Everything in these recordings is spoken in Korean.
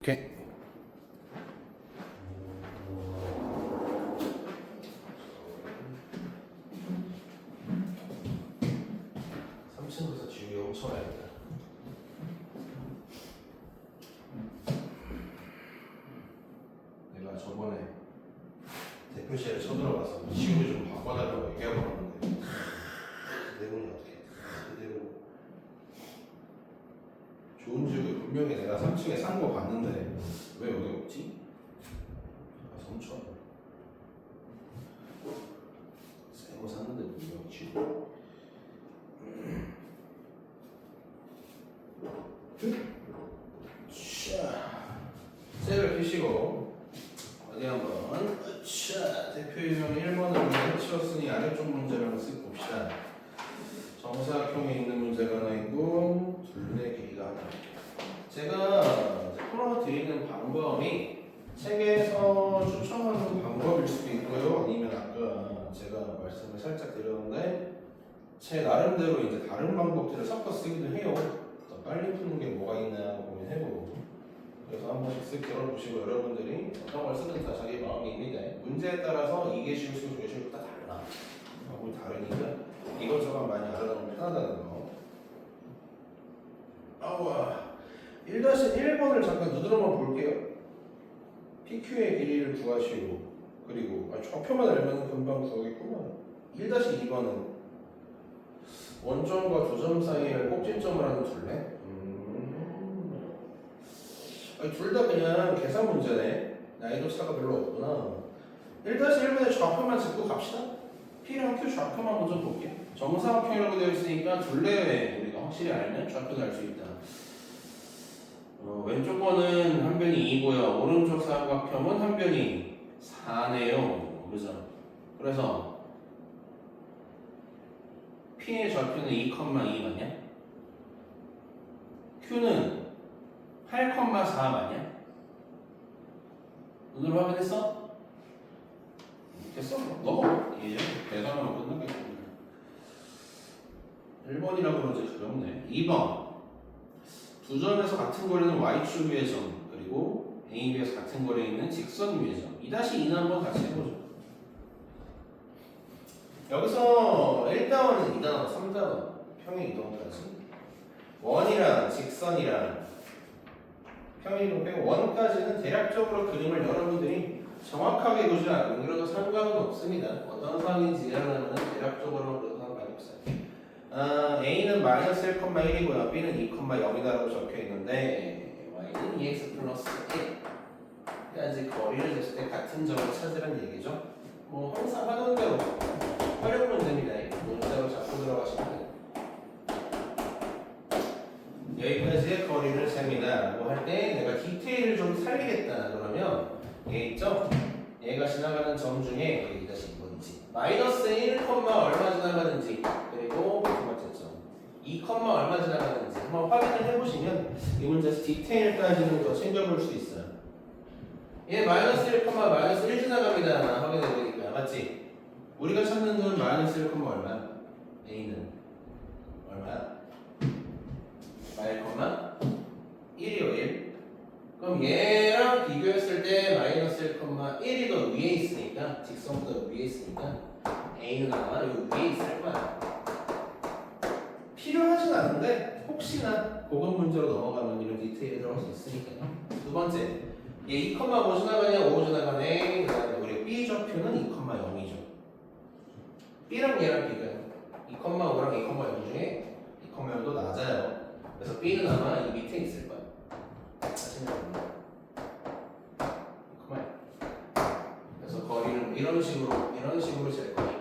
오케이. 삼층에서 지우개 엄청 와야겠다. 내가 저번에 대표실에 쳐들어가서 지우개 좀 바꿔달라고 얘기하고 왔는데 내용이 어떻게 돼? 그대로 좋은 지우개 분명히 내가 3층에 산 거 봤는데 왜 여기 없지? 아, 성천 새거 샀는데 분명히 지우개 셀을 피시고 어디 한번 대표 유형 1번을 해치웠으니 아래쪽 문제를 한번 쓱 봅시다. 정사각형에 있는 문제가 하나 있고 둘레 길이가 하나. 제가 풀어드리는 방법이 책에서 추천하는 방법일 수도 있고요. 아니면 아까 제가 말씀을 살짝 드렸는데 제 나름대로 이제 다른 방법들을 섞어 쓰기도 해요. 더 빨리 푸는 게 뭐가 있나 고민해보고. 그래서 한 번씩 쓱 들어보시고 여러분들이 어떤 걸 쓰든 다 자기 마음입니다. 문제에 따라서 이게 쉬울 수 저게 쉬울 다 달라. 하고 다르니까 이것저것 많이 알아놓으면 편하다는 거. 아우와 1-1번을 잠깐 눈으로만 볼게요. PQ의 길이를 구하시오. 그리고 좌표만 알면 금방 구하겠구만. 1-2번은 원점과 두 점 사이에 꼭지점을 하는 둘레. 둘 다 그냥 계산 문제네. 난이도 차가 별로 없구나. 1-1번의 좌표만 짚고 갑시다. P랑 Q 좌표만 먼저 볼게요. 정사각형이라고 되어 있으니까 둘레 우리가 확실히 알면 좌표도 알 수 있다. 왼쪽 거는 한 변이 2고요. 오른쪽 사각형은 한 변이 4네요. 그죠? 그래서 P의 좌표는 2,2 맞냐? Q는 8,4 맞냐? 눈으로 확인했어? 됐어? 넘어. 예, 계산하면 끝나겠구나. 1번이라고 그러지 그렇네. 2번 두 점에서 같은 거리는 Y축 위의 점 그리고 A, B에서 같은 거리에 있는 직선 위의 점 2-2는 한번 같이 해보죠. 여기서 1단원은 2단원, 3단원 평행 이동까지 원이랑 직선이랑 평행 이동 빼고 원까지는 대략적으로 그림을 여러분들이 정확하게 보지 않으면 그래도 상관은 없습니다. 어떤 상황인지 이해하려면 대략적으로 그래도 상관이 없어요. A는 -1,1이고요. B는 2,0이라고 적혀 있는데 Y는 2x 플러스 1까지 거리를 쟀을 때 같은 점을 찾으라는 얘기죠. 뭐 항상 하던 대로 활용 문제입니다. 문자로 잡고 들어가시면 돼요. 여기까지의 거리를 잽니다. 뭐 할 때 내가 디테일을 좀 살리겠다 그러면 얘 있죠? 얘가 지나가는 점 중에 여기가 10번이지. -1, 얼마 지나가는지 그리고 두 번째 점 2, 얼마 지나가는지 한번 확인을 해보시면 이 문제에서 디테일까지는 더 챙겨볼 수 있어요. 얘 -1, -1 지나갑니다. 확인해보니까 맞지? 우리가 찾는 건 -1, 얼마야? A는 얼마야? 1,1이요 1. 그럼 얘랑 비교했을 때 -1,1이 더 위에 있으니까 직선보다 위에 있으니까 A는 아마 요 위에 있을 거야. 필요하진 않은데 혹시나 고급 문제로 넘어가면 이런 디테일이 들어갈 수 있으니까요. 두 번째 얘 2,5 지나가냐 5 지나가네. 그 다음에 우리 B 좌표는 2,0이죠. B랑 얘랑 비교해요. 2,5랑 2,0 중에 2,0도 낮아요. 그래서 B는 아마 이 밑에 있을 거야. 하시면 됩니다. 그래서 거리는 이런 식으로 잴 거예요.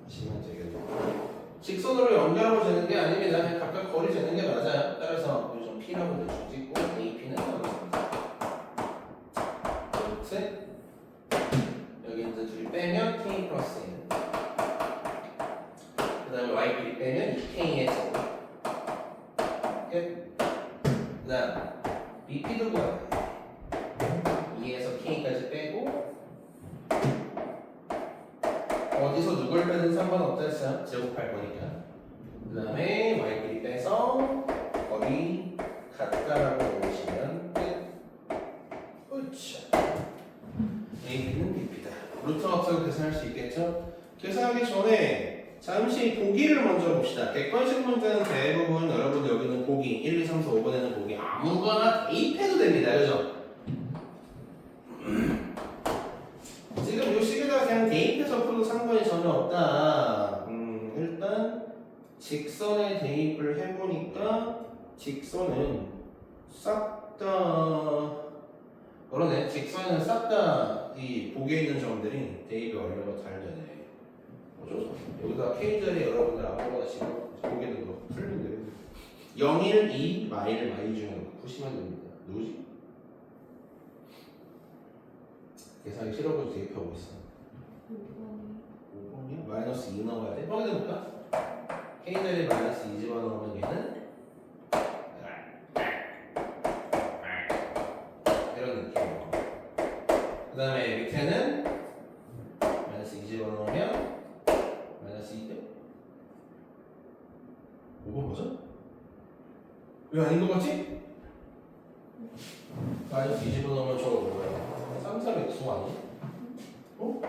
하시면 되겠네요. 직선으로 연결하고 재는 게 아닙니다. 그냥 각각 거리 재는 게 맞아요. 따라서 우리 좀 P라고 대충 찍고 AP는 나오겠습니다. 끝에 여기 이제 둘이 빼면 K 플러스 1. 그 다음에 Y끼리 빼면 2K의 제곱. 끝. 그 다음 BP도 구해야 돼. 2에서 K까지 빼고 어디서 누굴 빼든 상관없다 했어요. 제곱할 거니까. 그 다음에 Y끼리 빼서 거리 같다. 같다라고 보시면 끝. 으쌰. AB는 BP다. 루트가 없어도 계산할 수 있겠죠? 계산하기 전에 잠시 보기를 먼저 봅시다. 객관식 문제는 대부분 여러분 여기는 보기 1, 2, 3, 4, 5번에는 보기 아무거나 대입해도 됩니다. 그죠? 지금 이 식에다가 그냥 대입해서 풀어도 상관이 전혀 없다. 일단 직선에 대입을 해보니까 직선은 싹 다 그러네. 직선은 싹 다 이 보기에 있는 점들이 대입이 완료가 잘 되네. 뭐죠? 여기다 K자리 여러분들 아무거나 지금 보기에 있는 거 풀면 돼요. 0, 1, 2, 마일 중에 푸시면 됩니다. 누구지? 계산이 싫어가지고 대입하고 있어. 5번이야? 마이너스 2 나와야 돼? 확인해볼까? K자리 마이너스 2 집어넣으면 얘는 이런 느낌이고, 그 다음에 밑에는 마이너스 2 집어넣으면 마이너스 2대 5번 맞아? 왜 아닌 것 같지? 마이너스 2 집어넣으면 저거 뭐야? 3, 3의 9 아니야? 어?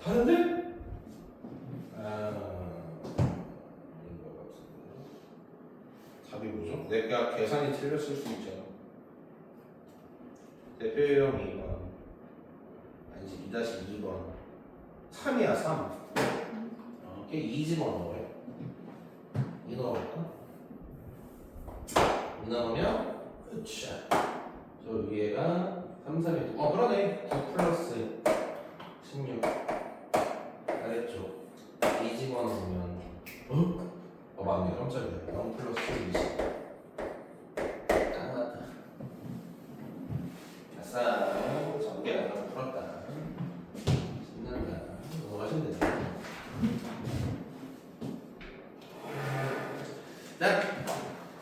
다른데? 아닌 것 같은데. 답이 뭐죠? 내가 계산이 틀렸을 수 있잖아. 대표형 2번 아니지 2-2번 3이야 3. 걔 2 집어넣어요. 2 넣어볼까? 2 넣으면 으쌰. 저 위에가 3, 3이 그러네. 9 플러스 16 아래쪽 2 집어넣으면 맞네. 깜짝이야. 0 플러스 20 딱 맞다. 아싸. 전개 나가 풀었다. 신난다. 넘어가시면 되죠. 자,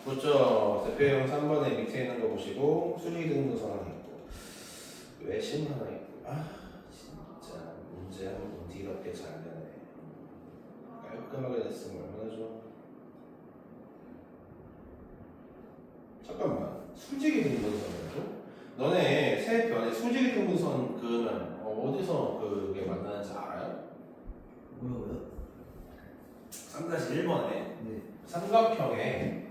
그렇죠. 대표형 3번에 밑에 있는 거 보시고 수리 등급선 하나 있고 외심 하나 있고 진짜 문제 한번 뒤럽게 잘 되네. 깔끔하게 됐으면 얼마나 좋아. 잠깐만, 수직이 등분선이라고? 너네 세 변에 수직이 등분선 그으면 어디서 그게 만나는지 알아요? 뭐라고요? 3-1번에 네. 삼각형에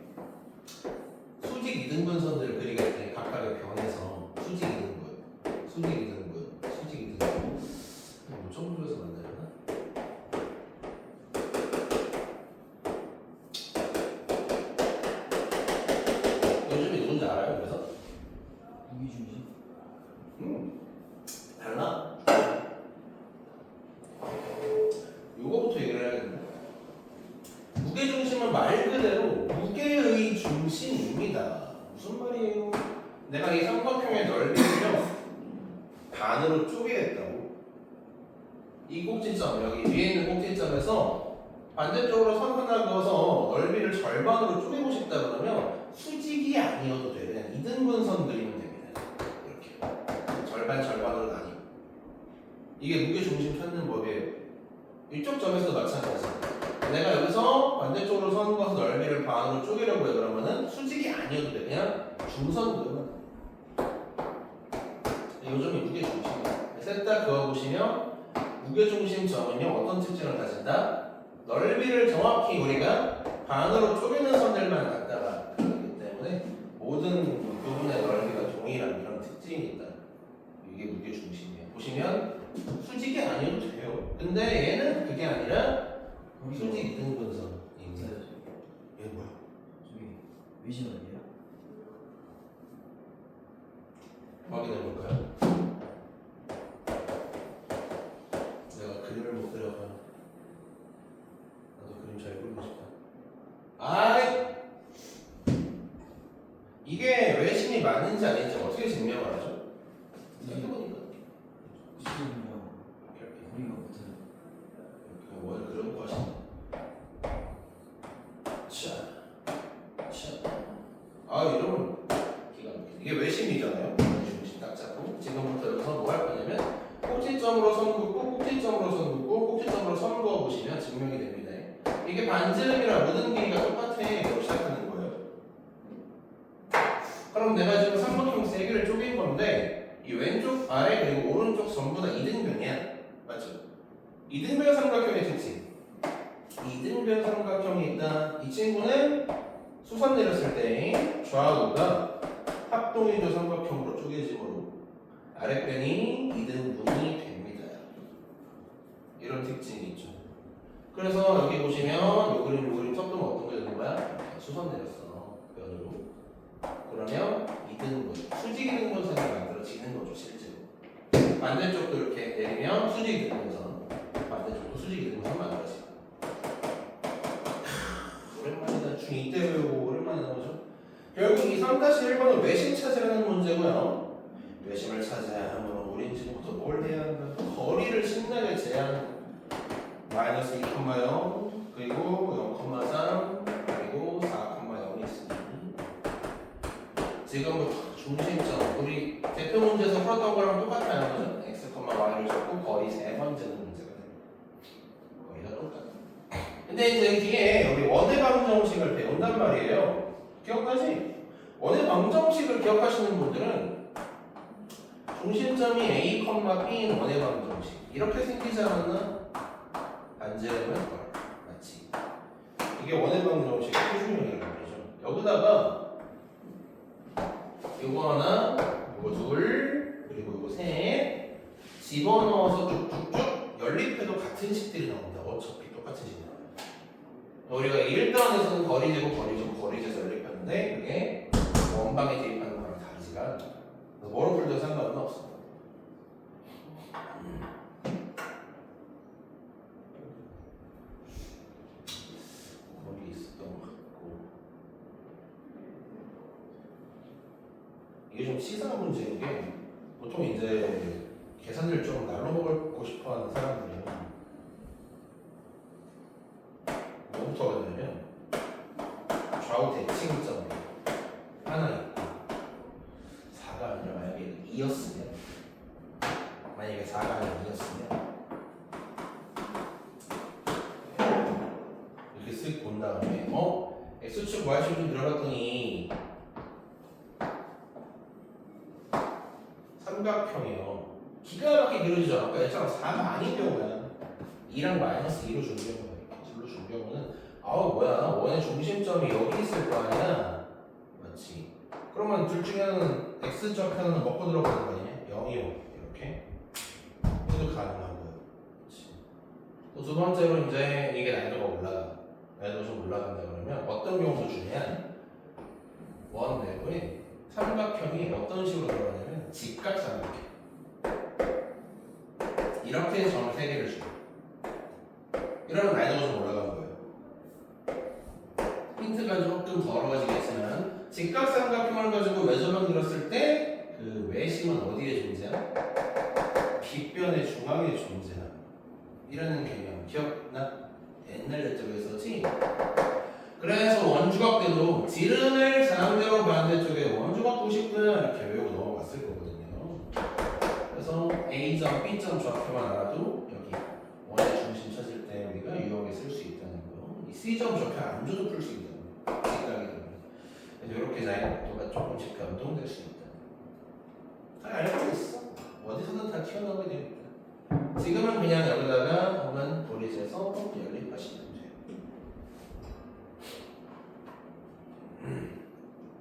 수직 이등분선들을 그리게 할 때 각각의 변에서 수직 이등분, 수직 이등분, 수직 이등분 뭐 정도에서 만나려나? 요즘에 누군지 알아요? 그래서? 무게중심? 달라? 요거부터 얘기를 해야겠네. 무게중심은 말 그대로 무게의 중심입니다. 무슨 말이에요? 내가 이 삼각형의 넓이를요 반으로 쪼개겠다고. 이 꼭지점, 여기 위에 있는 꼭지점에서 반대쪽으로 선 하나 그어서 넓이를 절반으로 쪼개고 싶다 그러면 수직이 아니어도 돼. 그냥 이등분선 그리면 됩니다. 이렇게 절반으로 나뉘고. 이게 무게중심 찾는 법이에요. 이쪽 점에서도 마찬가지입니다. 내가 여기서 반대쪽으로 선 그어서 넓이를 반으로 쪼개려고 해. 그러면은 수직이 아니어도 돼. 그냥 중선 그으면 요점이 무게중심이에요. 셋 다 그어보시면 무게중심 점은요 어떤 특징을 가진다? 넓이를 정확히 우리가 반으로 쪼개는 선들만 갖다가 그렇기 때문에 모든 부분의 넓이가 동일한 그런 특징이 있다. 이게 무게중심이에요. 보시면 수직이 아니어도 돼요. 근데 얘는 그게 아니라 수직 이등분선입니다. 얘 뭐야? 저기 외신 아니에요? 확인해볼까요? 내가 그림을 못 그려봐. 나도 그림 잘 그리고 싶다. 아이! 이게 외심이 맞는지 아닌지 어떻게 증명을 하죠? 생각해보니까 시즌이랑 이렇게 거리가 붙어요. 뭘 그려놓고 하시네. 이러면 기가 막히네. 이게 외심이잖아요. 중심 딱 잡고 지금부터 여기서 뭐 할 거냐면 꼭지점으로 선 긋고 꼭지점으로 선 긋고 꼭지점으로 선 그어 보시면 증명이 됩니다. 이게 반지름이랑 모든 길이가 똑같아. 이렇게 시작하는 거예요. 그럼 내가 지금 삼각형 3개를 쪼갠 건데 이 왼쪽 아래 그리고 오른쪽 전부 다 이등변이야. 맞죠? 이등변 삼각형의 특징. 이등변 삼각형이 있다. 이 친구는 수선 내렸을 때 좌우가 합동이조 삼각형으로 쪼개지므로 아랫변이 이등분이 됩니다. 이런 특징이 있죠. 그래서 여기 보시면 요 그림 섞으면 어떤 게 되는 거야? 수선 내렸어. 그래가지고 그러면 이등분, 수직 이등분선이 만들어지는 거죠, 실제로. 반대쪽도 이렇게 내리면 수직 이등분선, 반대쪽도 수직 이등분선 만들어지고. 오랜만이다. 중2 때 배우고 오랜만에 나오죠. 결국 이 3-1번은 외심 찾으라는 문제고요. 외심을 찾아야하면 우린 지금부터 뭘 해야 한다? 거리를 신나게 제한. 마이너스 2,0 그리고 0,3 그리고 4,0이 있으니 지금부터 중심점 우리 대표 문제에서 풀었던 거랑 똑같아요. 그죠? x, y를 잡고 거리 세 번째는 문제가 됩니다. 거리가 똑같아. 근데 이제 뒤에 우리 원의 방정식을 배운단 말이에요. 기억나지? 원의 방정식을 기억하시는 분들은 중심점이 a, b인 원의 방정식 이렇게 생기지 않았나? 반지름은 맞지? 이게 원의 방정식의 표준형이라는 거죠. 여기다가 요거 하나, 요거 둘, 그리고 요거 셋 집어넣어서 쭉쭉쭉 연립해도 같은 식들이 나옵니다. 어차피 똑같은 식이 나와요. 우리가 1단에서는 거리제곱, 거리제곱, 거리제에서 연립했는데 그게 원방에 대입하는 거랑 다르지가 않아요. 그래서 뭐로 풀도 상관은 없습니다. 거기 있었던 것 같고 이게 좀 치사한 문제인 게 보통 이제 계산을 좀 날로 먹고 싶어하는 사람들은 뭐부터 하냐면 좌우 대칭점이 하나 있고 4가 아니라 만약에 2였으면 만약에 4가 아니라 2였으면 이렇게 쓱 본 다음에 X축 Y축 좀 들어갔더니 삼각형이요. 기가 막히게 그려지지 않을까? 얘처럼 4가 아닌 경우야 2랑 마이너스 2로 준 경우야 이렇게 2로 준 경우는 뭐야 원의 중심점이 여기 있을 거 아니야 맞지? 그러면 둘 중에 하나는 X좌표 하나는 먹고 들어가는 거 아니냐? 0이요 이렇게 이것도 가능한 거야 또 두 번째로 이제 이게 난이도가 올라가 난이도가 좀 올라간다 그러면 어떤 경우도 중요한 원 내부에 삼각형이 어떤 식으로 들어가냐면 직각삼각형 이렇게 점을 3개를 주고 이러면 난이도가 좀 올라가는 거예요. 힌트가 조금 더 어려워지겠지만 직각삼각형을 가지고 외접을 그렸을 때 그 외심은 어디에 존재하나? 빗변의 중앙에 존재하는 이라는 개념 기억나? 옛날 예적에 있었지? 그래서 원주각 때도 지름을 상대로 반대쪽에 원주각 90도 이렇게 외우고 넘어갔을 거거든요. 그래서 A점, B점 좌표만 알아도 여기 원의 중심 찾을 때 우리가 유용하게 쓸 수 있다는 거. 이 C점 좌표 안 줘도 풀 수 있다는 거. 직각이 되면. 그래서 이렇게 난이도가 조금씩 변동될 수 있다. 다 알고 있어. 어디서든 다 튀어나오게 됩니다. 지금은 그냥 여기다가 보면 도리지에서 연립하시면 돼요.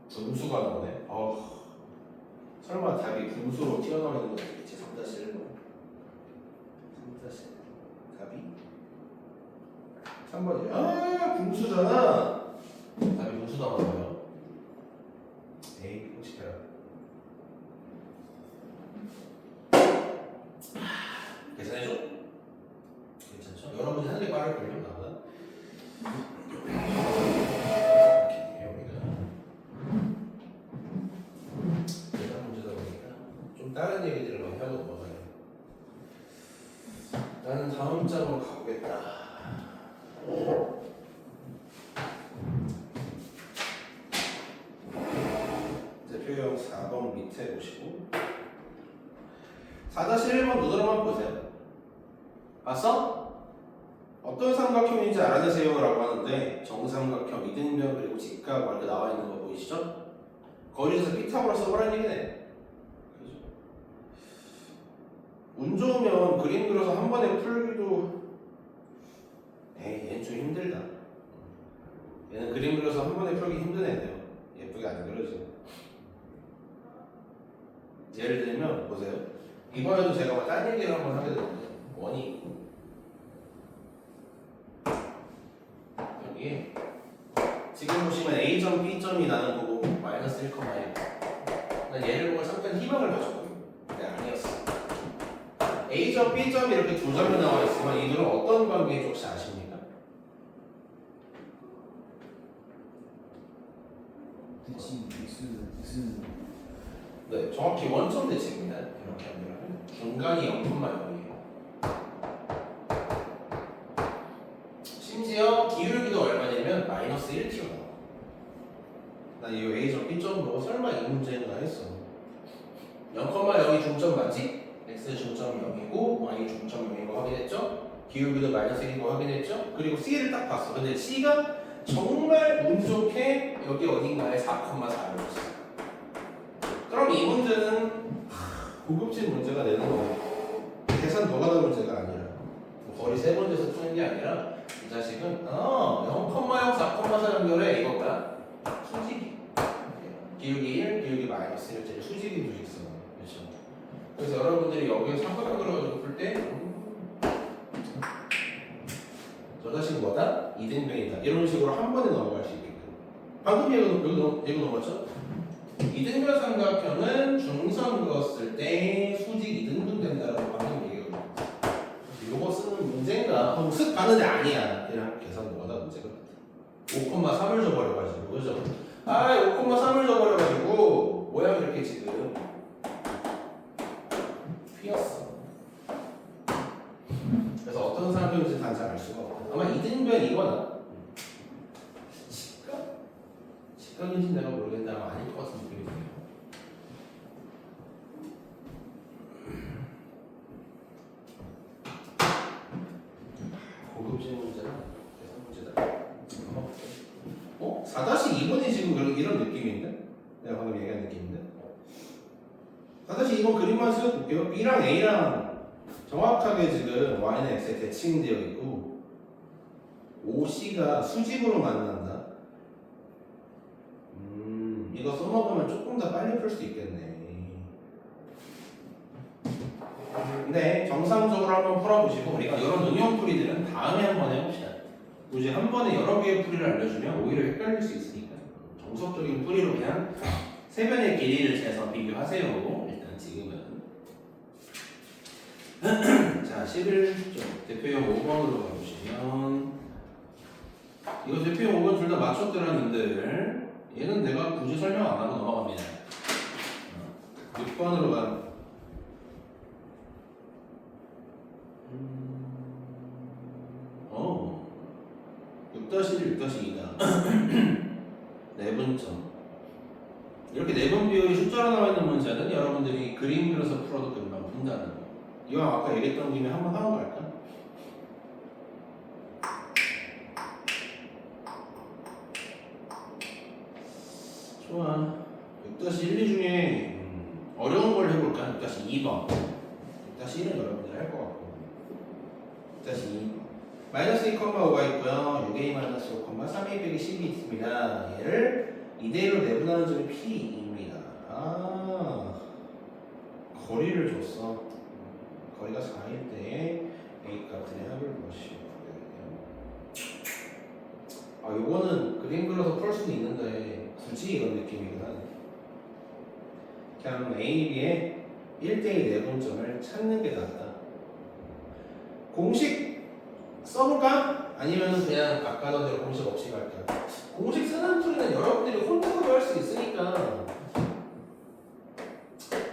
분수가 나오네. 설마 답이 분수로 튀어나오는 건 아니겠지? 3-1번. 3-1 답이 3번이야. 분수잖아. 답이 분수 나와요. 에이, 끔찍해라. 계산해줘? 괜찮죠? 여러분이 하는 게 빠를걸요? 나보다? 다른 얘기들을 많이 하고 넘어가요. 나는 다음 장으로 가보겠다. 대표형 4번 밑에 보시고 4-1번 눈으로만 보세요. 봤어? 어떤 삼각형인지 알아내세요 라고 하는데 정삼각형, 이등변 그리고 직각 이렇게 나와 있는 거 보이시죠? 거리에서 B탑으로 써보라는 얘기네. 그죠? 운 좋으면 그림 그려서 한 번에 풀기도 얘는 좀 힘들다. 얘는 그림 그려서 한 번에 풀기 힘든 애네요. 예쁘게 안 그려지. 예를 들면 보세요. 이번에도 제가 딴 얘기를 한번 하게 되는데 원이 있고 여기에 지금 보시면 A점 B점이 나는 거고 마이너스 1,1. 난 얘를 보고 잠깐 희망을 가졌거든요. 근데 아니었어. A점 B점이 이렇게 두 점이 나와 있으면 이들은 어떤 관계인지 혹시 아십니까? 대칭 X는 네, 정확히 원점 대칭입니다. 이렇게 하면 중간이 0,0이에요. 심지어 기울기도 얼마냐면 마이너스 1kg 나와. 난 이 A점 B점 보고 설마 이 문제인가 했어. 0,0이 중점 맞지? X 중점 0이고 Y 중점 0이고 확인했죠? 기울기도 마이너스 1이고 확인했죠? 그리고 C를 딱 봤어. 근데 C가 정말 운 좋게 여기 어딘가에 4,4를 줬어. 그럼 이 문제는 고급진 문제가 되는 거고 계산 노가다 문제가 아니라 거리 세 번째에서 푸는 게 아니라 이 자식은 0,0 4,4 연결해 이거 뭐야? 수직이 기울기 1, 기울기 마이너스 1짜리 수직이 두 직선. 그렇죠? 그래서 여러분들이 여기에 삼각형으로 가지고 풀 때 저 자식은 뭐다? 이등변이다. 이런 식으로 한 번에 넘어갈 수 있게끔. 방금 여기 넘었죠? 이등변 삼각형은 중선 그었을 때 수직 이등분 된다라고 방금 얘기했거든요. 요거 쓰는 문제인가? 하고 쓱 봤는데 아니야. 그냥 계산 뭐다 문제가 5,3을 줘버려가지고 그죠? 5,3을 줘버려가지고 모양이 이렇게 지금 휘었어. 그래서 어떤 삼각형인지 단지 알 수가 없다. 아마 이등변이거나 직각인지 내가 모르겠는데 아마 아닐 것 같은 느낌이 드네요. 고급진 문제나 계산 문제다. 4-2번이 지금 이런 느낌인데? 내가 방금 얘기한 느낌인데? 4-2번 그림만 쓰여볼게요. B랑 A랑 정확하게 지금 Y는 X에 대칭되어 있고 OC가 수직으로 만난다. 이거 써먹으면 조금 더 빨리 풀 수 있겠네. 근데 정상적으로 한번 풀어보시고 우리가 이런 응용풀이들은 다음에 한번 해봅시다. 굳이 한 번에 여러 개의 풀이를 알려주면 오히려 헷갈릴 수 있으니까 정석적인 풀이로 그냥 세 변의 길이를 재서 비교하세요. 일단 지금은 자 11쪽 대표형 5번으로 가보시면 이거 대표형 5번 둘 다 맞췄더라 님들. 얘는 내가 굳이 설명 안 하고 넘어갑니다. 6번으로 가. 6-1, 6-2다. 내분점. 이렇게 내분 비율이 숫자로 나와 있는 문제는 여러분들이 그림 그려서 풀어도 금방 푼다는 거. 이왕 아까 얘기했던 김에 한번 하고 갈까? 좋아. 6-1, 2 중에 어려운 걸 해볼까? 6-2번. 6-1은 여러분들이 할 것 같고. 6-2번. 마이너스 2,5가 있고요. 6a 마이너스 5, 3a 빼기 10이 있습니다. 얘를 이대로 내분하는 점이 P입니다. 거리를 줬어. 거리가 4일 때 a 값들의 합을 무엇이요? 요거는 그림 그려서 풀 수도 있는데 굳이 이런 느낌이긴 하네. 그냥 A, B의 1대1 내분점을 찾는 게 낫다. 공식 써볼까? 아니면 그냥 아까 하던 대로 공식 없이 갈까? 공식 쓰는 풀이는 여러분들이 혼자서도 할 수 있으니까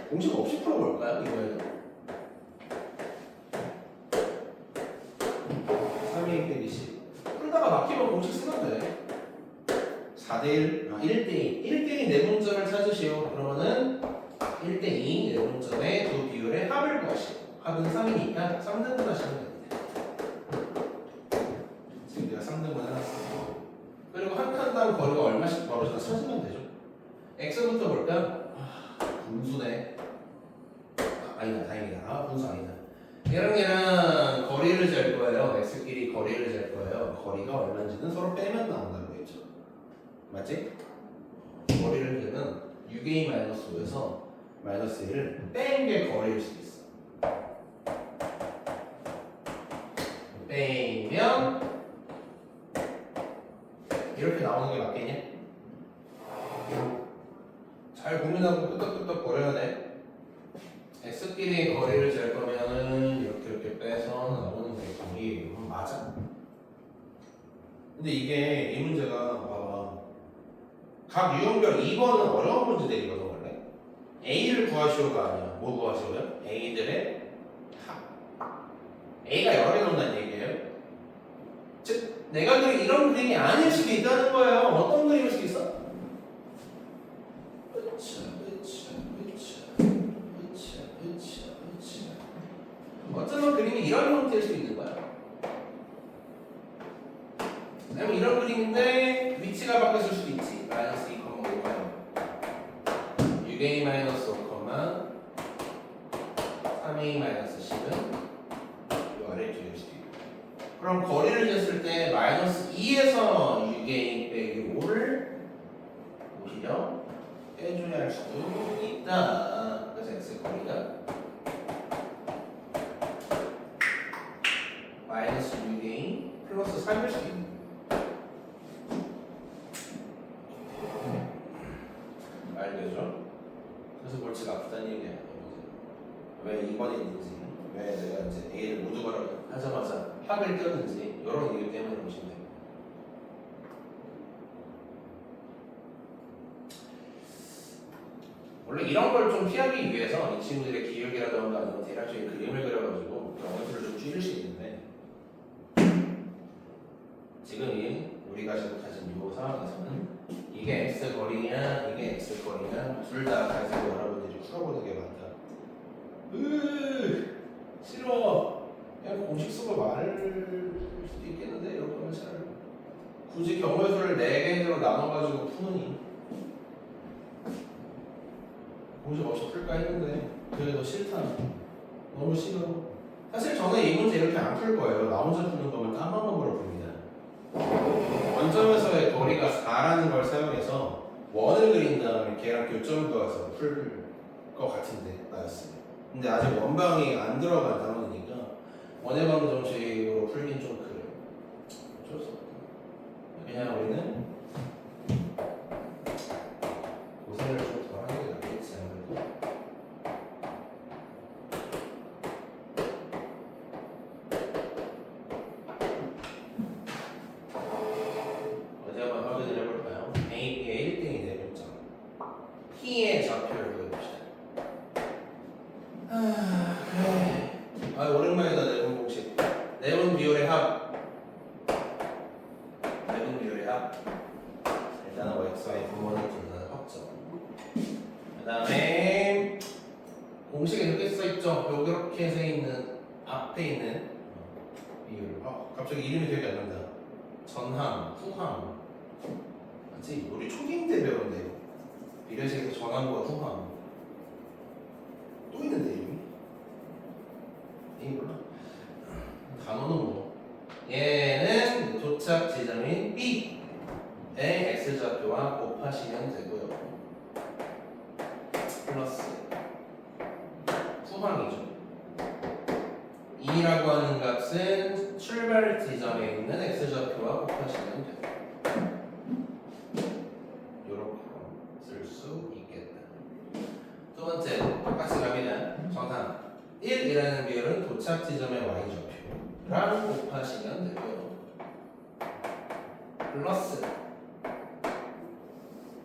공식 없이 풀어볼까요? 이거에도 3a 빼기 10 풀다가 막히면 공식 쓰면 돼. 4대1, 1대2 1대2 내분점을 찾으시오. 그러면은 1대2 내분점의 두 비율의 합을 구하시오. 합은 3이니까 3등분 하시면 됩니다. 지금 내가 3등분 해놨어. 그리고 한 칸당 거리가 얼마씩 벌어지나 찾으면 되죠. x부터 볼까? 분수네. 아니다, 다행이다. 분수 아니다. 얘랑 거리를 잴 거예요. x끼리 거리를 잴 거예요. 거리가 얼마인지는 서로 빼면 나온다고 했죠. 맞지? 거리를 재면 6a-5에서 마이너스 1을 뺀 게 거리일 수도 있어. 빼면 이렇게 나오는 게 맞겠냐? 잘 고민하고 끄떡끄떡 거려야 돼. x끼리 거리를 잴 거면은 이렇게 빼서 나오는 게 거리예요. 맞아. 근데 이게 이 문제가 봐봐. 각 유형별 2번은 어려운 문제들이거든 원래. A를 구하시오가 아니야. 뭐 구하시오요? A들의 합. A가 여러 개 나온다는 얘기예요. 즉 내가 그린 이런 그림이 아닐 수도 있다는 거예요. 어떤 그림일 수 있어? 어쩌면 그림이 이런 형태일 수 있는 거야. 그다음에 이런 그림인데 위치가 바뀌었을 수도 있지. 마이너스 2, 5, 6a 마이너스 5, 3a 마이너스 10은 이 아래쪽일 수도 있고. 그럼 거리를 쟀을 때 마이너스 2에서 6a 빼기 5를 오히려 빼줘야 할 수도 있다. 그래서 x 거리가 마이너스 6a 플러스 3일 수도 있는 거예요. 알겠죠? 그래서 골치가 아프다는 얘기야. 왜 2번에 있는지, 왜 내가 이제 A를 모두 하자마자 합을 띄웠는지 이런 이유 때문에 보시면 돼요. 원래 이런 걸 좀 피하기 위해서 이 친구들의 기억이라던가 아니면 대략적인 그림을 그려가지고 영어수를 좀 줄일 수 있는데 지금 우리가 지금 가진 이 상황에서는 이게 x 거리냐 이게 x 거리냐 둘 다 가지고 여러분들이 풀어보는 게 맞다. 싫어. 그냥 공식 쓰고 말을 수도 있겠는데 이런 거면 잘 굳이 경우의 수를 4개로 나눠가지고 푸느니 공식 없이 풀까 했는데 그게 더 싫다. 너무 싫어. 사실 저는 이 문제 이렇게 안 풀 거예요. 나 혼자 푸는 거면 딴 방법으로 풉니다. 원점에서의 거리가 4라는 걸 사용해서 원을 그린 다음에 걔랑 교점을 그어서 풀 것 같은데 나였어요. 근데 아직 원방이 안 들어간 단원이니까 원의 방정식으로 풀긴 좀 그래요. 어쩔 수 없다. 그냥 우리는 고생을 좀 더 하는 게 낫겠지 아무래도. 어디 한번 확인을 해볼까요? A의 1등이 내렸죠. P의 좌표를 보여봅시다. 그래. 오랜만이다. 내분 공식. 내분 비율의 합. 내분 비율의 합. 일단은 xy 분모는 둘다 확정. 그 다음에 공식에 이렇게 써있죠. 이렇게 써있는 앞에 있는 비율. 갑자기 이름이 기억이 안 난다. 전항, 후항. 맞지? 우리 초기임 때 배웠는데 미래식에서 전항과 후항. 또 있는데 이름이? 이게 몰라? 단어는 뭐? 얘는 도착 지점인 B의 x좌표와 곱하시면 되고요. 플러스 후방이죠. 2라고 하는 값은 출발 지점에 있는 x좌표와 곱하시면 돼요. 이렇게 쓸 수 있겠다. 두 번째 똑같이 갑니다. 정상 1이라는 비율은 도착 지점의 y좌표랑 곱하시면 되고요. 플러스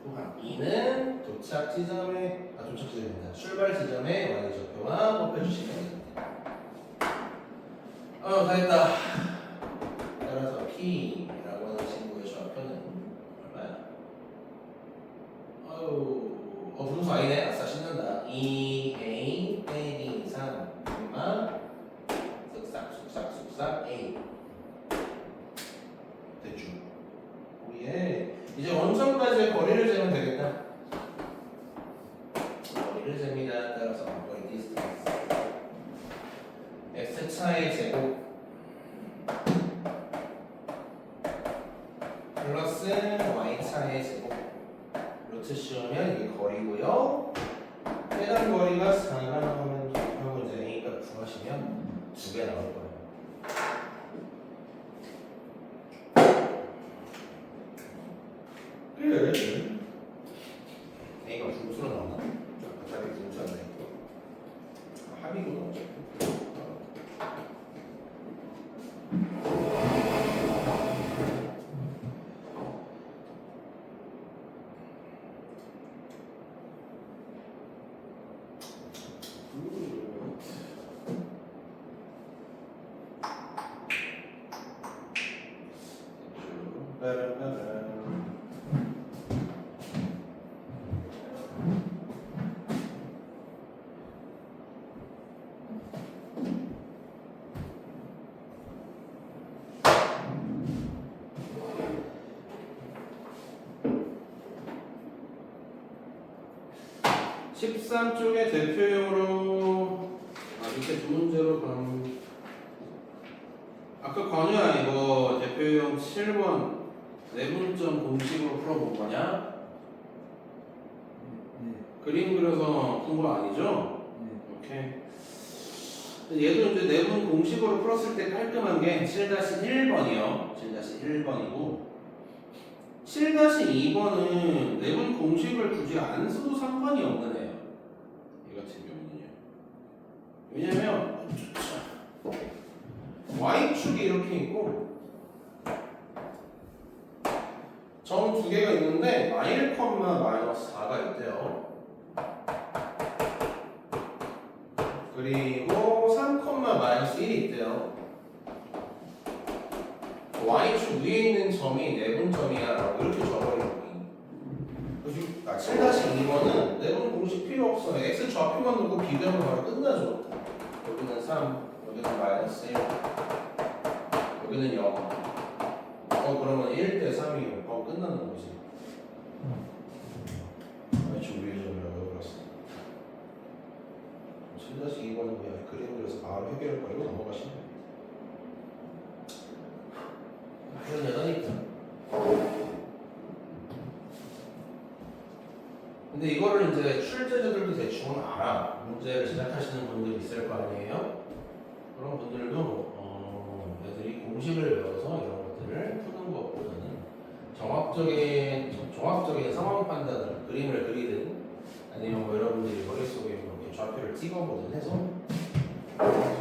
후항 2는 도착 지점의 출발 지점의 y좌표와 곱해주시면 됩니다. 다 했다. 따라서 P라고 하는 친구의 좌표는 얼마야? 분수 아니네. 아싸 신난다. 2a 빼기 3 쓱싹 a 대충. 오예. 이제 원점까지의 거리를 재면 되겠다. 거리를 잽니다. 따라서 거리 디스턴스 x차의 제곱 플러스 y차의 제곱 루트 씌우면 이게 거리고요. 해당 거리가 4가 나오면 도평 이제 A가 구하시면 2개 나올 거예요. A가 분수로 나오나? 아까 답이 분수였네. 합이구나. 빠라빠라. 13쪽의 대표용으로 밑에 두 문제로 그럼 아까 관우야 이거 대표용 7번 내분점 공식으로 풀어본 거냐? 네. 그림 그려서 푼 거 아니죠? 네. 오케이. 얘도 이제 내분 공식으로 풀었을 때 깔끔한 게 7-1번이요. 7-1번이고 7-2번은 내분 공식을 굳이 안 써도 상관이 없는 애예요. 이 같은 경우는요. 왜냐면 y축이 이렇게 있고 점 두 개가 있는데 1,-4가 있대요. 그리고 3,-1이 있대요. y축 위에 있는 점이 내분점이야 라고 이렇게 적어요. 7-2번은 내분 공식 필요 없어. x 좌표만 놓고 비교하면 바로 끝나죠. 여기는 3, 여기는 -1, 여기는 0. 그러면 1대3이요. 끝나는 거지. y축 위에 점이라고 그랬어. 7-2번은 그냥 그림 그려서 바로 해결할 거고 넘어가시면 돼요. 이런 여자니까. 근데 이거를 이제 출제자들도 대충 알아. 문제를 제작하시는 분들이 있을 거 아니에요? 그런 분들도 애들이 공식을 외워서 이런 것들을 푸는 것보다는 종합적인 상황 판단을 그림을 그리든 아니면 뭐 여러분들이 머릿속에 이렇게 좌표를 찍어보든 해서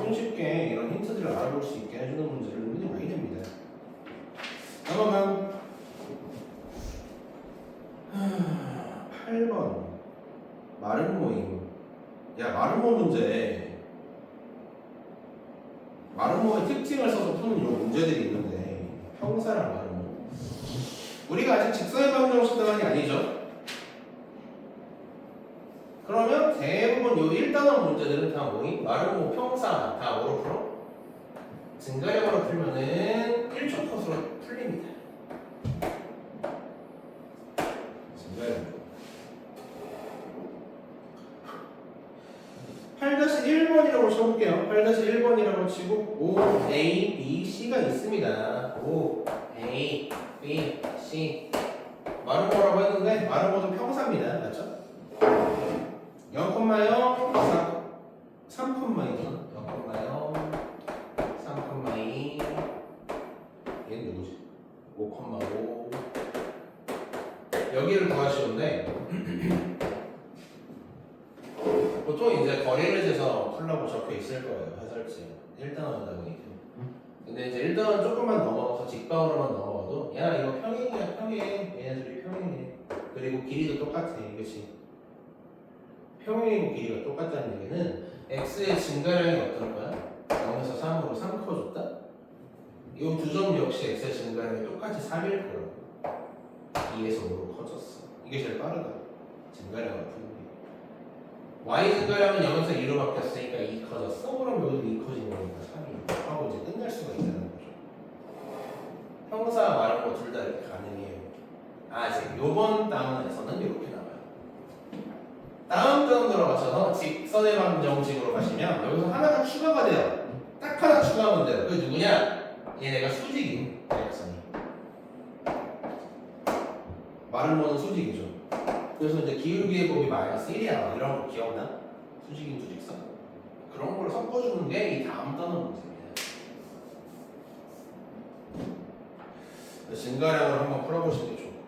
손쉽게 이런 힌트들을 알아볼 수 있게 해주는 문제를 많이 냅니다. 한번만 8번 마름모임. 야, 마름모 문제 마름모의 특징을 써서 푸는 요 문제들이 있는데 평사랑 마름모 우리가 아직 직선의 방정식 단원이 아니죠? 그러면 대부분 요 1단원 문제들은 다 뭐임? 마름모 평사 다 뭐로 풀어? 증가형으로 풀면은 1초 컷으로 풀립니다. 증가형 8-1번이라고 쳐볼게요. 8-1번이라고 치고 O, A, B, C가 있습니다. O, A, B, C 마름모라고 했는데 마름모도 평사입니다. 맞죠? 0,0, 3,2죠. 0,0, 3,2 얘는 누구지? 5,5 여기를 구하시는데 보통 이제 거리를 재서 풀라고 적혀 있을 거예요. 해설지 1단원이다 보니까. 근데 이제 1단원 조금만 넘어가서 직방으로만 넘어가도 야 이거 평행이야 평행 얘네들이 평행이네. 그리고 길이도 똑같아. 그치? 평행이고 길이가 똑같다는 얘기는 x의 증가량이 어떨 거야? 0에서 3으로 3 커줬다? 이 두 점 역시 x의 증가량이 똑같이 3일 거라고. 2에서 5로 커졌어. 이게 제일 빠르다. 증가량을 푸는 게. y 증가량은 0에서 2로 바뀌었으니까 2 커졌어? 그럼 여기도 2 커진 거니까 3이 하고 이제 끝날 수가 있다는 거죠. 평사 말하는 거 둘 다 이렇게 가능해요. 아직 요번 다운에서는 이렇게 나와요. 다음 단원으로 맞춰서 직선의 방정식으로 가시면 여기서 하나가 추가가 돼요. 딱 하나 추가하면 돼요. 그게 누구냐? 얘네가 수직인 대각선이. 말을 모는 수직이죠. 그래서 이제 기울기의 곱이 마이너스 1이야. 이런 거 기억나? 수직인 두 직선. 그런 걸 섞어주는 게 이 다음 단원 문제입니다. 증가량을 한번 풀어보시는 게 좋고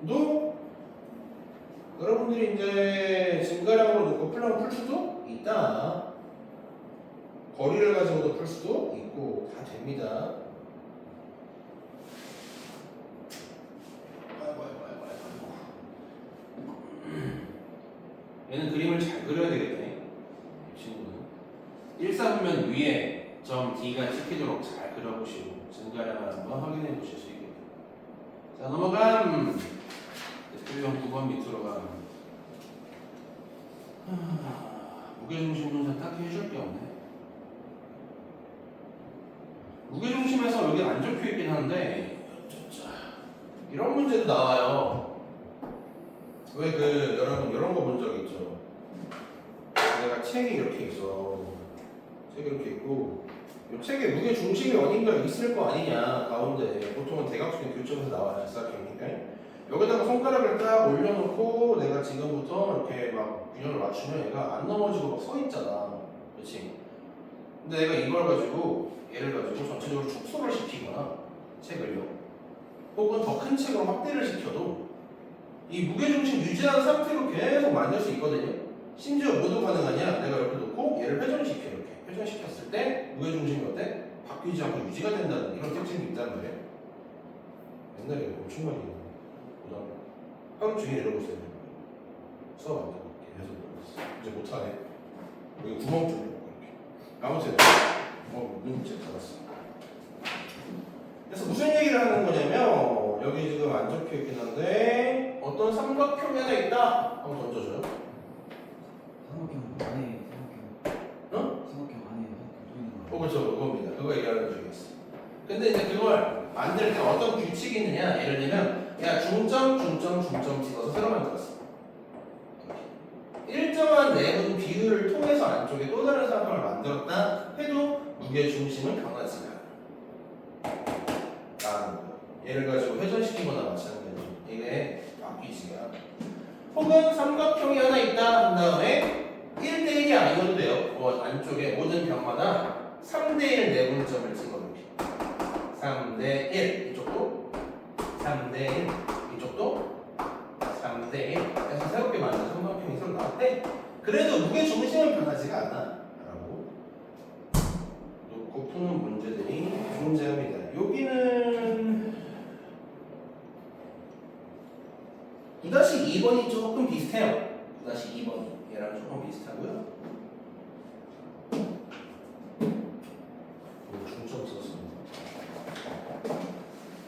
8-2번도 여러분들이 이제 증가량으로 놓고 풀면 풀 수도 있다. 거리를 가지고도 풀 수도 있고 다 됩니다. 얘는 그림을 잘 그려야 되겠네. 이 친구는 1사분면 위에 점 D가 찍히도록 잘 그려보시고 증가량을 한번 확인해 보실 수 있겠네요. 자, 넘어감. 대표형 9번 밑으로 가. 무게중심 분석 딱히 해줄 게 없네. 무게중심에서 여기 안 적혀 있긴 한데 이런 문제도 나와요. 왜 여러분 이런 거 본 적 있죠? 내가 책이 이렇게 있어. 책이 이렇게 있고 이 책에 무게 중심이 어딘가 있을 거 아니냐 가운데. 보통은 대각선 교점에서 나와요. 직사각형이니까. 여기다가 손가락을 딱 올려놓고 내가 지금부터 이렇게 막 균형을 맞추면 얘가 안 넘어지고 막 서 있잖아. 그렇지? 근데 내가 이걸 가지고 얘를 가지고 전체적으로 축소를 시키거나 책을요. 혹은 더 큰 책으로 확대를 시켜도 이 무게중심 유지한 상태로 계속 만들 수 있거든요. 심지어 뭐도 가능하냐? 내가 이렇게 놓고 얘를 회전시켜. 이렇게 회전시켰을 때 무게중심이 어때? 바뀌지 않고 유지가 된다는 이런 특징이 있단 말이에요. 옛날에 엄청 많이 보다가 하루 종일 이러고 있어요. 수업 안 되고 계속 이러고 있어. 이제 못하네. 여기 구멍 좀 이렇게. 아무튼 눈치 잡았어. 그래서 무슨 얘기를 하는 거냐면 여기 지금 안 적혀 있긴 한데 어떤 삼각형이 하나 있다. 한번 던져줘요. 삼각형 안에 응? 삼각형 안에 그렇죠. 그겁니다. 그거 얘기하는 중이었어. 근데 이제 그걸 만들 때 어떤 규칙이 있느냐. 예를 들면 야 중점 찍어서 새로 만들었어. 일정한 내분 비율을 통해서 안쪽에 또 다른 삼각형을 만들었다 해도 무게 중심은 변하지 않아. 라는 거야. 얘를 가지고 회전시키거나 마찬가지죠. 이게 바뀌지가 않아. 혹은 삼각형이 하나 있다 한 다음에 1대1이 아니어도 돼요. 안쪽에 모든 병마다 3대1 내분점을 찍어 이렇게. 3대1 이쪽도 3대1 이쪽도 3대1 해서 새롭게 만든 삼각형이 서로 나왔대. 그래도 무게 중심은 변하지가 않아 라고 놓고 푸는 문제들이 존재합니다. 여기는 9-2번이 조금 비슷해요. 9-2번이 얘랑 조금 비슷하고요. 중점 썼습니다.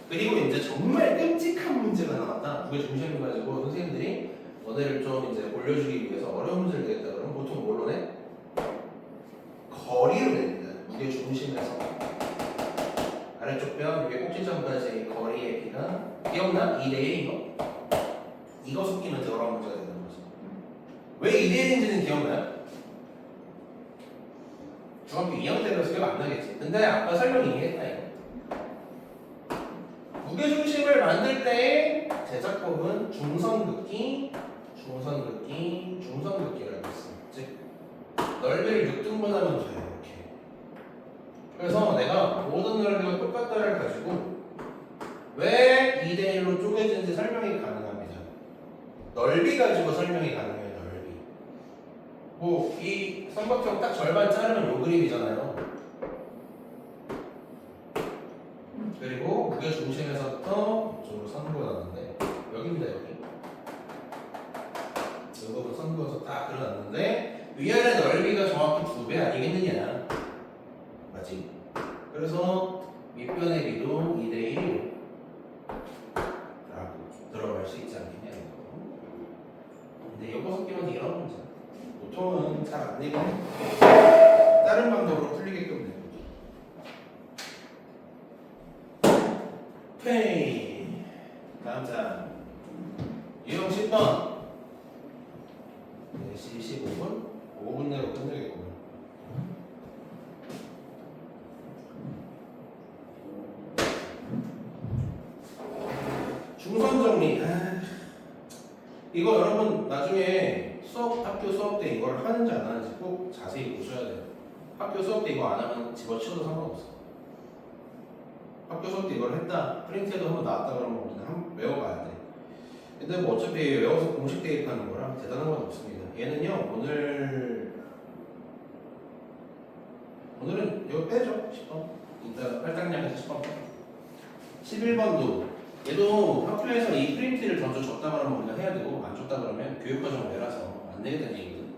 그리고 이제 정말 끔찍한 문제가 나왔다. 무게 중심을 가지고 선생님들이 너네를 좀 이제 올려주기 위해서 어려운 문제를 내겠다 그러면 보통 뭘로 내? 거리로 냅니다. 무게 중심에서 아래쪽 뼈 여기 꼭지점까지 거리의 비가 기억나? 2대1 이거 섞이면 이제 어려운 문제가 되는 거지. 왜 2대1인지는 기억나요? 중학교 2학년 때라서 기억 안 나겠지. 근데 아까 설명 이미 했다 이거. 무게중심을 만들 때의 제작법은 중선긋기, 중선긋기라고 했어. 즉 넓이를 6등분하면 돼 이렇게. 그래서 내가 모든 넓이가 똑같다를 가지고 왜 2대1로 쪼개지는지 설명이 가능합니다. 넓이 가지고 설명이 가능해요. 넓이. 뭐 이 삼각형 딱 절반 자르면 요 그림이잖아요. 그리고 무게 중심에서부터 이쪽으로 선 그어놨는데 여기입니다. 여기 이 부분 선 그어서 딱 그려놨는데 위아래 넓이가 정확히 2배 아니겠느냐. 맞지? 그래서 밑변의 비도 2대1이고 라고 들어갈 수 있지 않겠냐 이거. 근데 이거 섞이면 이런 문제 보통은 잘 안 되고 다른 방법으로 풀리게끔 돼요. 오케이. 다음 장 유형 10번 시 15분? 5분 내로 끝내겠구나. 중선 정리. 이거 여러분 나중에 학교 수업 때 이걸 하는지 안 하는지 꼭 자세히 보셔야 돼요. 학교 수업 때 이거 안 하면 집어치워도 상관없어. 학교 수업 때 이걸 했다, 프린트에도 한번 나왔다 그러면 우리는 한번 외워가야 돼. 근데 뭐 어차피 외워서 공식 대입하는 거랑 대단한 건 없습니다. 얘는요, 오늘은 이거 빼죠. 10번. 이따 할당량에서 10번 빼. 11번도 얘도 학교에서 이 프린트를 먼저 줬다 그러면 우리가 해야 되고, 안 줬다 그러면 교육과정 외라서 안 내게 되는 얘기거든.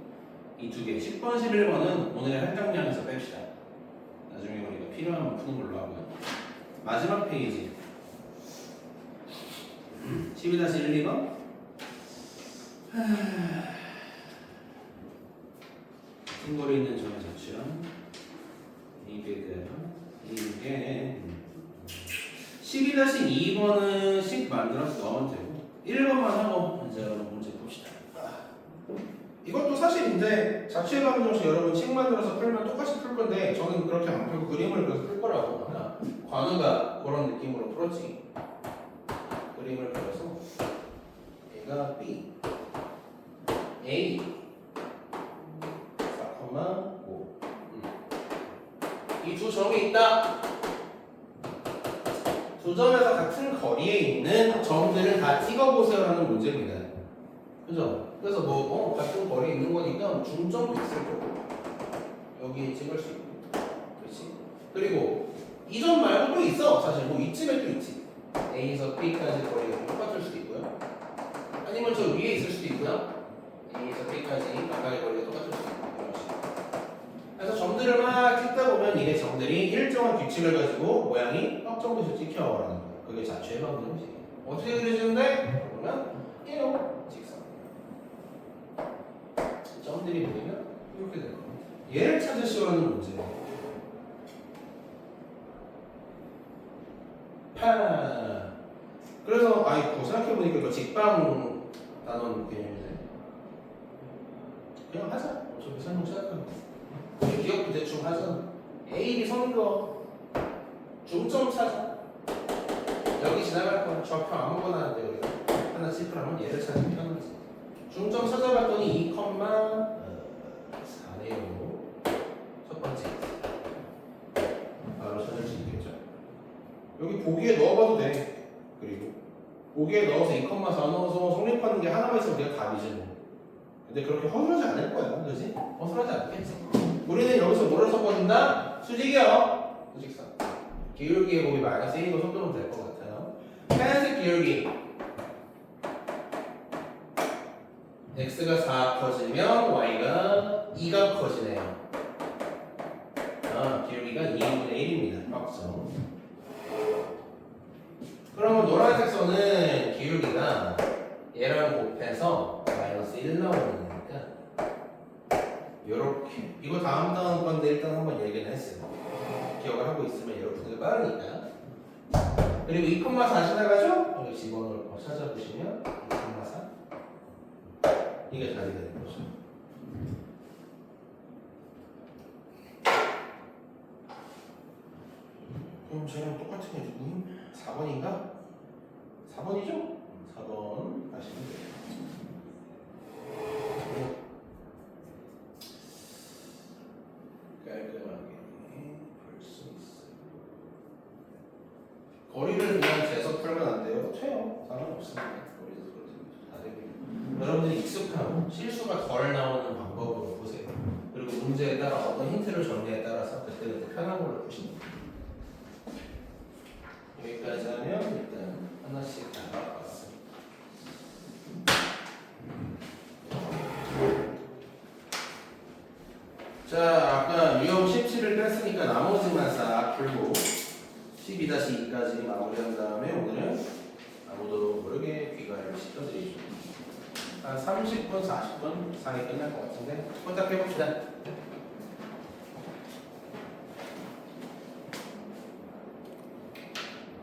이 두 개, 10번, 11번은 오늘의 할당량에서 뺍시다. 나중에 우리가 필요하면 푸는 걸로 하고요. 마지막 페이지 12-1, 2번. సిం거리 있는 점의 자취랑 이게 12-2번은 식 만들어서 넣으면 되고 1번만 하고 이제 여러분 문제 봅시다. 이것도 사실 이제 자취의 방정식 여러분 식 만들어서 풀면 똑같이 풀 건데 저는 그렇게 안 풀고 그림을 그려서 풀 거라고. 하나 관우가 그런 느낌으로 풀었지. 그림을 그려서 얘가 B, A 4,5 이 두 점이 있다. 두 점에서 같은 거리에 있는 점들을 다 찍어보세요 라는 문제입니다. 그죠? 그래서 같은 거리에 있는 거니까 중점도 있을 거고 여기 찍을 수 있고, 그렇지? 그리고 이 점 말고 또 있어. 사실 뭐 이쯤에 또 있지. A에서 B까지 거리가 똑같을 수도 있고요. 아니면 저 위에 있을 수도 있고요. A에서 B까지 각각의 거리가 똑같을 수도 있고 이런 식으로. 그래서 점들을 막 찍다 보면 이게 점들이 일정한 규칙을 가지고 모양이 확정돼서 찍혀라는 거예요. 그게 자취의 방정식이에요. 어떻게 그려지는데? 그러면 이요 직선. 점들이 보이면 이렇게 될 겁니다. 얘를 찾으시라는 문제예요. 그래서 생각해보니까 이거 직방 단원 개념이네. 그냥 하자. 어차피 설명 시작하면 기억도 대충 하자. A, B 선거 중점 찾아. 여기 지나갈 건 좌표 아무거나 하는데 여기가 하나 시프라면 얘를 찾으면 편하지. 중점 찾아봤더니 2,4네요. 첫 번째 바로 찾을 수 있겠죠. 여기 보기에 넣어봐도 돼. 그리고 보기에 넣어서 2,4 넣어서 성립하는 게 하나만 있으면 그냥 답이지 뭐. 근데 그렇게 허술하지 않을 거야, 그지? 허술하지 않겠지. 우리는 여기서 뭐를 섞어준다? 수직이요. 수직선. 기울기의 곱이 마이너스 1이고 손도면 될 것 같아요. 하얀색 기울기. x가 4 커지면 y가 2가 커지네요. 기울기가 2분의 1입니다. 확정. 그러면 노란색 선은 기울기가 얘랑 곱해서 마이너스 1 나오는 거니까 요렇게. 이거 다음 건데 일단 한번 얘기는 했어요. 기억을 하고 있으면 여러분들 빠르니까. 그리고 2,4 지나가죠? 여기 집어넣을 거 찾아보시면 2,4 이게 답이 되는 거죠. 그럼 쟤랑 똑같은 게 누구임? 4번인가? 4번이죠? 4번 하시면 돼요. 깔끔하게 풀 수 있어요. 거리를 그냥 재서 풀면 안 돼요. 돼요. 상관없습니다. 거리에서 그렇게 다 되고. 여러분들이 익숙하고 실수가 덜 나오는 방법으로 보세요. 그리고 문제에 따라 어떤 힌트를 정리에 따라서 그때그때 편한 걸로 푸시면 돼요. 여기까지 하면 일단 하나씩 다 나왔습니다. 자, 아까 유형 17을 뺐으니까 나머지만 싹 풀고 12-2까지 마무리한 다음에 오늘은 아무도 모르게 귀가를 시켜드리죠. 한 30분, 40분 사이 끝날 것 같은데 부탁해봅시다.